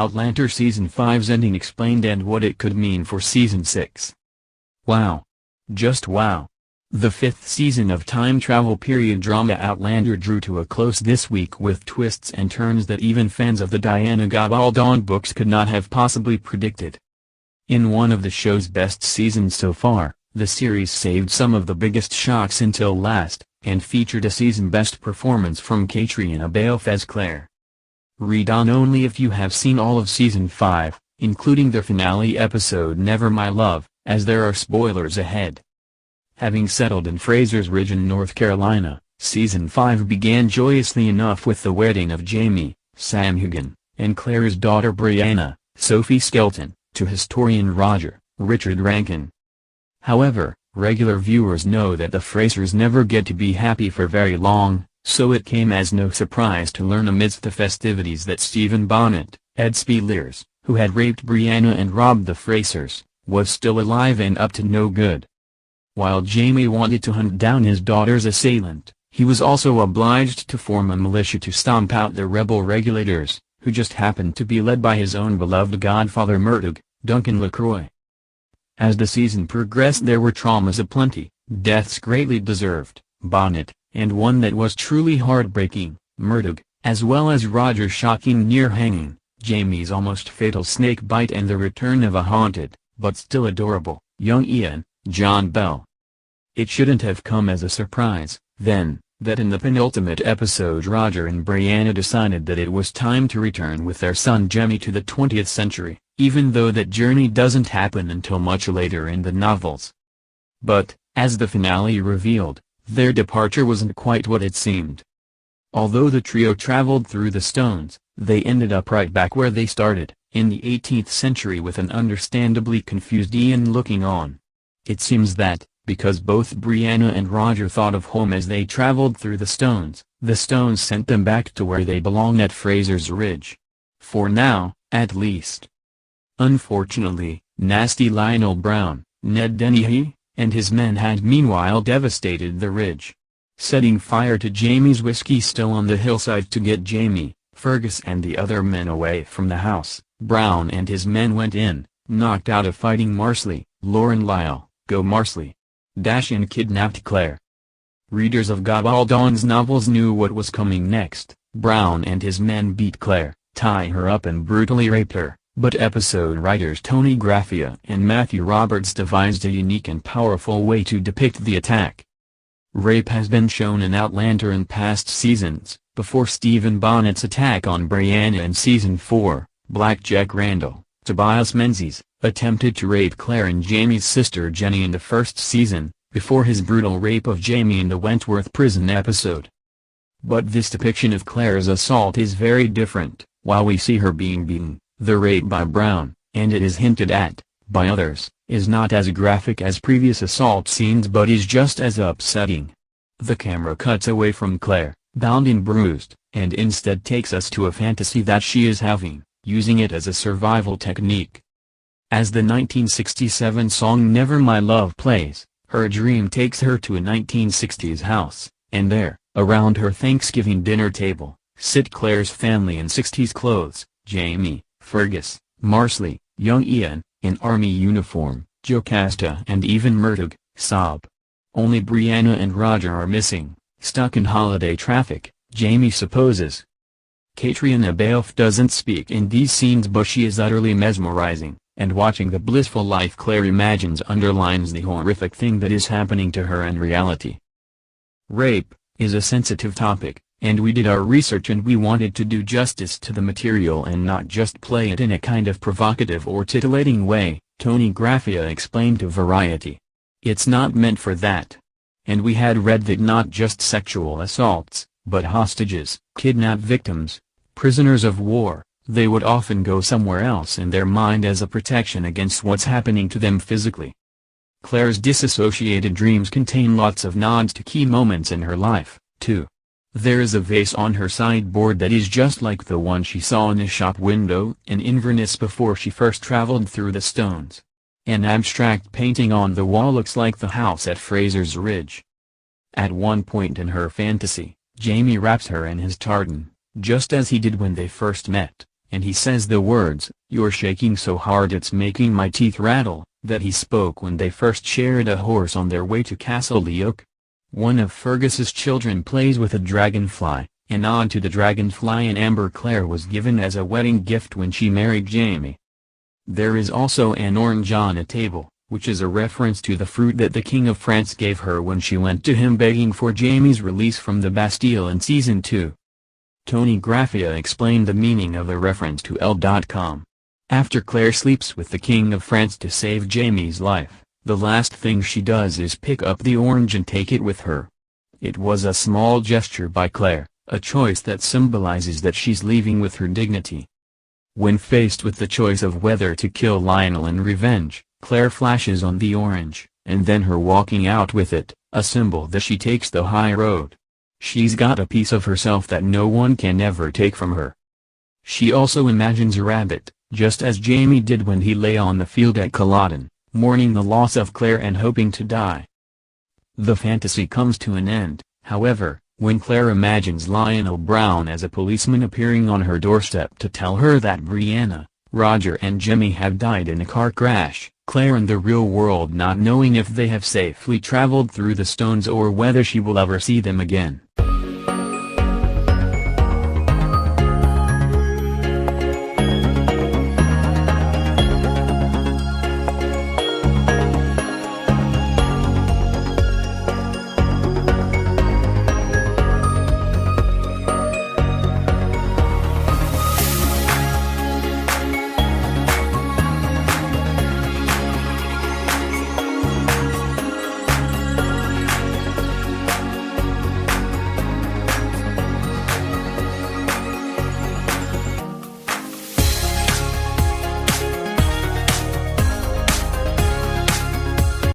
Outlander Season 5's ending explained and what it could mean for Season 6. Wow. Just wow. The fifth season of time travel period drama Outlander drew to a close this week with twists and turns that even fans of the Diana Gabaldon books could not have possibly predicted. In one of the show's best seasons so far, the series saved some of the biggest shocks until last, and featured a season-best performance from Katrina Balfe as Claire. Read on only if you have seen all of Season 5, including the finale episode Never My Love, as there are spoilers ahead. Having settled in Fraser's Ridge in North Carolina, Season 5 began joyously enough with the wedding of Jamie, Sam Hugan, and Claire's daughter Brianna, Sophie Skelton, to historian Roger, Richard Rankin. However, regular viewers know that the Frasers never get to be happy for very long, so it came as no surprise to learn amidst the festivities that Stephen Bonnet, Ed Spielers, who had raped Brianna and robbed the Frasers, was still alive and up to no good. While Jamie wanted to hunt down his daughter's assailant, he was also obliged to form a militia to stomp out the rebel regulators, who just happened to be led by his own beloved godfather Murdoch, Duncan LaCroix. As the season progressed there were traumas aplenty, deaths greatly deserved, Bonnet, and one that was truly heartbreaking, Murdoch, as well as Roger's shocking near-hanging, Jamie's almost fatal snake bite and the return of a haunted, but still adorable, young Ian, John Bell. It shouldn't have come as a surprise, then, that in the penultimate episode Roger and Brianna decided that it was time to return with their son Jemmy to the 20th century, even though that journey doesn't happen until much later in the novels. But, as the finale revealed, their departure wasn't quite what it seemed. Although the trio traveled through the stones, they ended up right back where they started, in the 18th century with an understandably confused Ian looking on. It seems that, because both Brianna and Roger thought of home as they traveled through the stones sent them back to where they belong at Fraser's Ridge. For now, at least. Unfortunately, nasty Lionel Brown, Ned Dennehy, and his men had meanwhile devastated the ridge. Setting fire to Jamie's whiskey still on the hillside to get Jamie, Fergus and the other men away from the house, Brown and his men went in, knocked out of fighting Marsley, Lauren Lyle, Go Marsley. And kidnapped Claire. Readers of Gabaldon's novels knew what was coming next. Brown and his men beat Claire, tie her up and brutally raped her, but episode writers Tony Graffia and Matthew Roberts devised a unique and powerful way to depict the attack. Rape has been shown in Outlander in past seasons. Before Stephen Bonnet's attack on Brianna in Season 4, Blackjack Randall, Tobias Menzies, attempted to rape Claire and Jamie's sister Jenny in the first season, before his brutal rape of Jamie in the Wentworth prison episode. But this depiction of Claire's assault is very different. While we see her being beaten, the rape by Brown, and it is hinted at, by others, is not as graphic as previous assault scenes but is just as upsetting. The camera cuts away from Claire, bound and bruised, and instead takes us to a fantasy that she is having, using it as a survival technique. As the 1967 song Never My Love plays, her dream takes her to a 1960s house, and there, around her Thanksgiving dinner table, sit Claire's family in 60s clothes, Jamie, Fergus, Marsley, young Ian, in army uniform, Jocasta and even Murdoch, Sob. Only Brianna and Roger are missing, stuck in holiday traffic, Jamie supposes. Katrina Balfe doesn't speak in these scenes but she is utterly mesmerizing, and watching the blissful life Claire imagines underlines the horrific thing that is happening to her in reality. Rape is a sensitive topic, and we did our research and we wanted to do justice to the material and not just play it in a kind of provocative or titillating way, Tony Graffia explained to Variety. It's not meant for that. And we had read that not just sexual assaults, but hostages, kidnapped victims, prisoners of war, they would often go somewhere else in their mind as a protection against what's happening to them physically. Claire's disassociated dreams contain lots of nods to key moments in her life, too. There is a vase on her sideboard that is just like the one she saw in a shop window in Inverness before she first traveled through the stones. An abstract painting on the wall looks like the house at Fraser's Ridge. At one point in her fantasy, Jamie wraps her in his tartan, just as he did when they first met, and he says the words, "You're shaking so hard it's making my teeth rattle," that he spoke when they first shared a horse on their way to Castle Leoch. One of Fergus's children plays with a dragonfly, a nod to the dragonfly and amber Claire was given as a wedding gift when she married Jaime. There is also an orange on a table, which is a reference to the fruit that the King of France gave her when she went to him begging for Jaime's release from the Bastille in Season 2. Tony Graffia explained the meaning of a reference to Elle.com. After Claire sleeps with the King of France to save Jaime's life, the last thing she does is pick up the orange and take it with her. It was a small gesture by Claire, a choice that symbolizes that she's leaving with her dignity. When faced with the choice of whether to kill Lionel in revenge, Claire flashes on the orange, and then her walking out with it, a symbol that she takes the high road. She's got a piece of herself that no one can ever take from her. She also imagines a rabbit, just as Jaime did when he lay on the field at Culloden, mourning the loss of Claire and hoping to die. The fantasy comes to an end, however, when Claire imagines Lionel Brown as a policeman appearing on her doorstep to tell her that Brianna, Roger and Jimmy have died in a car crash, Claire in the real world not knowing if they have safely traveled through the stones or whether she will ever see them again.